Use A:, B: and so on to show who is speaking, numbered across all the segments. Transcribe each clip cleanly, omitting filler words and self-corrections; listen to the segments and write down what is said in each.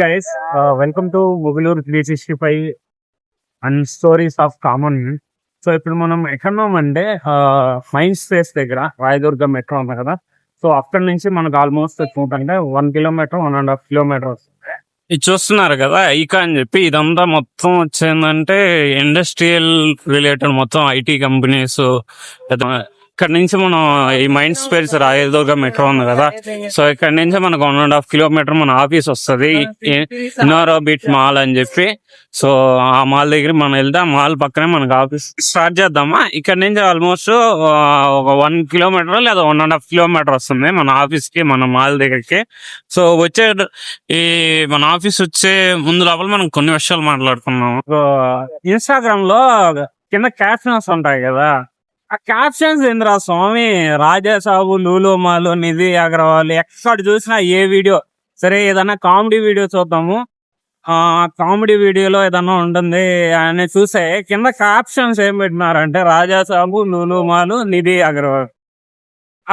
A: Guys, welcome to Mughulur 365 and Stories of Common. So ఇప్పుడు మనం ఎక్కడున్నామంటే mind space దగ్గర Rayadurgam metro ఉంది కదా. సో అక్కడ నుంచి మనకు ఆల్మోస్ట్ చూడంటే 1 కిలోమీటర్ 1.5 కిలోమీటర్ వస్తుంది.
B: ఇది చూస్తున్నారు కదా ఐకా అని చెప్పి ఇదంతా మొత్తం వచ్చిందంటే ఇండస్ట్రియల్ రిలేటెడ్ మొత్తం ఐటీ కంపెనీస్. ఇక్కడ నుంచి మనం ఈ మైండ్ స్పేస్ రాయదుర్గ మెట్రో ఉంది కదా. సో ఇక్కడ నుంచి మనకు 1.5 కిలోమీటర్ మన ఆఫీస్ వస్తుంది ఇన్నోరాబిట్ మాల్ అని చెప్పి. సో ఆ మాల్ దగ్గర మనం వెళ్తే ఆ మాల్ పక్కనే మనకు ఆఫీస్ స్టార్ట్ చేద్దామా. ఇక్కడ నుంచి ఆల్మోస్ట్ ఒక 1 కిలోమీటర్ లేదా 1.5 కిలోమీటర్ వస్తుంది మన ఆఫీస్ కి, మన మాల్ దగ్గరికి. సో ఈ మన ఆఫీస్ వచ్చే ముందు లోపల మనం కొన్ని విషయాలు మాట్లాడుకున్నాం.
A: ఇన్స్టాగ్రామ్ లో కింద క్యాప్షన్స్ ఉంటాయి కదా, ఆ క్యాప్షన్స్ ఏంద్రా స్వామి, రాజాసాబు, లూలు మాలు, నిధి అగర్వాల్, ఎక్కడ చూసినా ఏ వీడియో సరే ఏదైనా కామెడీ వీడియో చూద్దాము, కామెడీ వీడియోలో ఏదన్నా ఉంటుంది అని చూసే కింద క్యాప్షన్స్ ఏం పెట్టినారంటే రాజాసాబు, లూలు మాలు, నిధి అగర్వాల్.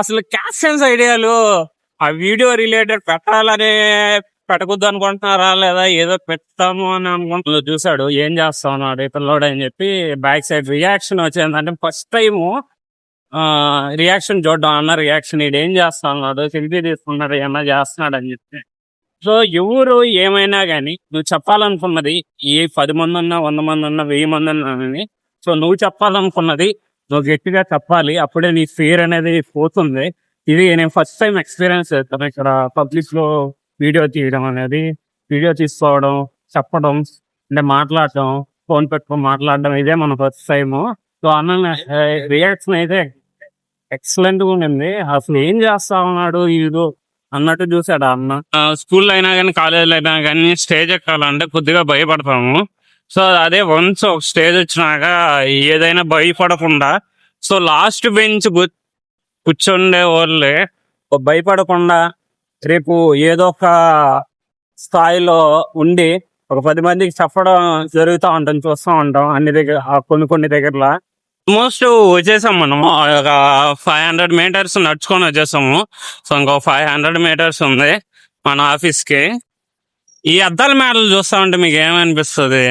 A: అసలు క్యాప్షన్స్ ఐడియాలు ఆ వీడియో రిలేటెడ్ పెట్టాలని పెట్టకూడదు అనుకుంటున్నారా, లేదా ఏదో పెడతాము అని అనుకుంటున్నా. చూసాడు ఏం చేస్తా ఉన్నాడు ఇతరులోడు అని చెప్పి బ్యాక్ సైడ్ రియాక్షన్ వచ్చిందంటే ఫస్ట్ టైము రియాక్షన్ చూడడం అన్న రియాక్షన్ ఇది ఏం చేస్తా ఉన్నాడు, సెల్ఫీ తీసుకున్నాడు, ఏమన్నా చేస్తున్నాడు అని చెప్పి. సో ఎవరు ఏమైనా కానీ నువ్వు చెప్పాలనుకున్నది ఏ 10 మంది ఉన్నా 100 మంది ఉన్నా 1000 మంది ఉన్నా, సో నువ్వు చెప్పాలనుకున్నది నువ్వు గట్టిగా చెప్పాలి, అప్పుడే నీ ఫియర్ అనేది పోతుంది. ఇది నేను ఫస్ట్ టైం ఎక్స్పీరియన్స్ చేస్తాను ఇక్కడ పబ్లిక్ లో వీడియో తీయడం అనేది, వీడియో తీసుకోవడం, చెప్పడం అంటే మాట్లాడటం, ఫోన్ పెట్టుకొని మాట్లాడడం, ఇదే మన ఫస్ట్ టైము. సో అన్న రియాక్షన్ అయితే ఎక్సలెంట్ గా ఉండింది. అసలు ఏం చేస్తా ఉన్నాడు ఇది అన్నట్టు చూసాడు అన్న.
B: స్కూల్లో అయినా కానీ కాలేజీలో అయినా కానీ స్టేజ్ ఎక్కాలంటే కొద్దిగా భయపడతాము. సో అదే వన్స్ ఒక స్టేజ్ వచ్చినాక ఏదైనా భయపడకుండా, సో లాస్ట్ బెంచ్ కూర్చుండే వాళ్ళే భయపడకుండా రేపు ఏదో ఒక స్థాయిలో ఉండి ఒక 10 మందికి చెప్పడం జరుగుతూ ఉంటుంది, చూస్తూ ఉంటాం అన్ని దగ్గర, కొన్ని దగ్గరలో. ఆల్మోస్ట్ వచ్చేసాం మనం, ఒక 500 మీటర్స్ నడుచుకొని వచ్చేసాము. సో ఇంకో 500 మీటర్స్ ఉంది మన ఆఫీస్కి. ఈ అద్దాల మేడలు చూస్తా ఉంటే మీకు ఏమనిపిస్తుంది?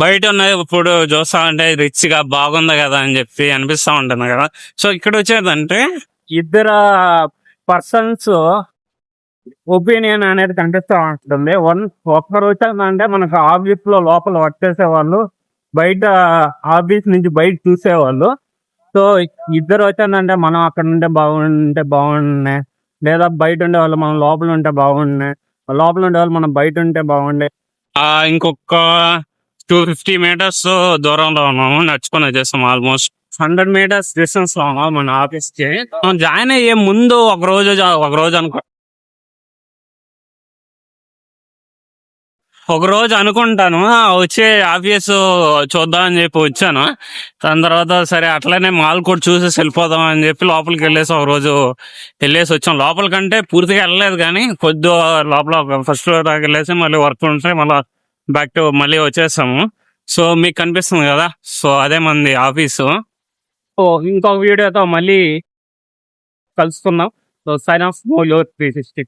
B: బయట ఉన్నది ఇప్పుడు చూస్తా ఉంటే రిచ్ గా బాగుంది కదా అని చెప్పి అనిపిస్తా ఉంటుంది కదా. సో ఇక్కడ వచ్చేదంటే
A: ఇద్దరు పర్సన్స్ ఒపీనియన్ అనేది కనిపిస్తూ ఉంటుంది. ఒక్కరు వచ్చేదంటే మనకు ఆఫీస్ లో లోపల వర్క్ చేసేవాళ్ళు, బయట ఆఫీస్ నుంచి బయట చూసేవాళ్ళు. సో ఇద్దరు వచ్చేదంటే మనం అక్కడ ఉంటే బాగుండే, లేదా బయట ఉండే వాళ్ళు మనం లోపల ఉంటే బాగుండే, లోపల ఉండే వాళ్ళు మనం బయట ఉంటే బాగుండే.
B: ఇంకొక 250 మీటర్స్ దూరంలో ఉన్నాము, నడుచుకొని వచ్చేస్తాం. ఆల్మోస్ట్
A: 100 మీటర్స్ డిస్టెన్స్ లో ఉన్నాం మన ఆఫీస్ కి.
B: జాయిన్ అయ్యే ముందు ఒక రోజు అనుకుంటాను వచ్చే ఆఫీస్ చూద్దామని చెప్పి వచ్చాను. దాని తర్వాత సరే అట్లనే మాల్ కూడా చూసేసి వెళ్ళిపోదాం అని చెప్పి లోపలికి వెళ్ళేసి ఒక రోజు వెళ్ళేసి వచ్చాం. లోపల కంటే పూర్తిగా వెళ్ళలేదు కానీ కొద్ది లోపల ఫస్ట్ ఫ్లోర్ దాకా వెళ్ళేసి మళ్ళీ వర్క్ ఉంటే బ్యాక్ టు మళ్ళీ వచ్చేసాము. సో మీకు కనిపిస్తుంది కదా, సో అదే మంది ఆఫీసు.
A: సో ఇంకొక వీడియోతో మళ్ళీ కలుసుకుందాం. So sign off Mugulur 360.